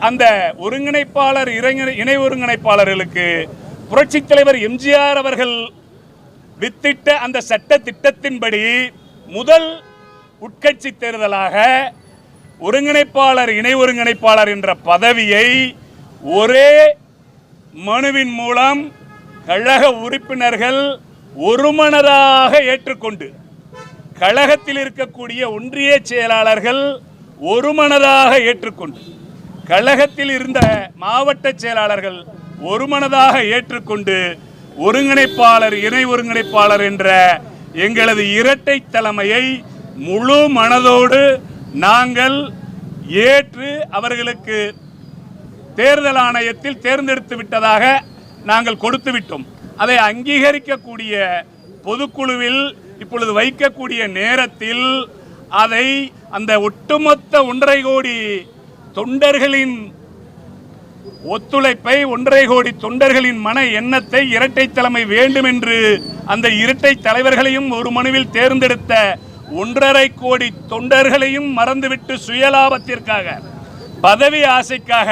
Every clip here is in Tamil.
அந்த ஒருங்கிணைப்பாளர் இணை ஒருங்கிணைப்பாளர்களுக்கு புரட்சித் தலைவர் எம்ஜிஆர் அவர்கள் வித்திட்ட அந்த சட்ட திட்டத்தின்படி முதல் உட்கட்சி தேர்தலாக ஒருங்கிணைப்பாளர் இணை ஒருங்கிணைப்பாளர் என்ற பதவியை ஒரே மனுவின் மூலம் கழக உறுப்பினர்கள் ஒருமனதாக ஏற்றுக்கொண்டு கழகத்தில் இருக்கக்கூடிய ஒன்றிய செயலாளர்கள் ஒருமனதாக ஏற்றுக்கொண்டு கழகத்தில் இருந்த மாவட்ட செயலாளர்கள் ஒருமனதாக ஏற்றுக்கொண்டு ஒருங்கிணைப்பாளர் இணை ஒருங்கிணைப்பாளர் என்ற எங்களது இரட்டை தலைமையை முழு மனதோடு நாங்கள் ஏற்று அவர்களுக்கு தேர்தல் ஆணையத்தில் தேர்ந்தெடுத்து விட்டதாக நாங்கள் கொடுத்து விட்டோம். அதை அங்கீகரிக்கக்கூடிய பொதுக்குழுவில் இப்பொழுது வைக்கக்கூடிய நேரத்தில் அதை அந்த ஒட்டுமொத்த 1.5 கோடி தொண்டர்களின் ஒத்துழைப்பை 1.5 கோடி தொண்டர்களின் மன எண்ணத்தை இரட்டை தலைமை வேண்டும் என்று அந்த இரட்டை தலைவர்களையும் ஒரு மனுவில் தேர்ந்தெடுத்த 1.5 கோடி தொண்டர்களையும் மறந்துவிட்டு சுயலாபத்திற்காக பதவி ஆசைக்காக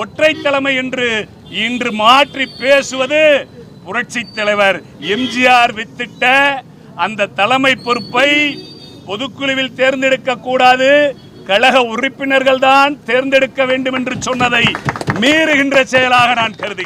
ஒற்றை தலைமை என்று இன்று மாற்றி பேசுவது புரட்சித் தலைவர் எம்ஜிஆர் வித்திட்ட அந்த தலைமை பொறுப்பை பொதுக்குழுவில் தேர்ந்தெடுக்க கூடாது, கழக உறுப்பினர்கள் தான் தேர்ந்தெடுக்க வேண்டும் என்று சொன்னதை மீறுகின்ற செயலாக நான் கருதுகிறேன்.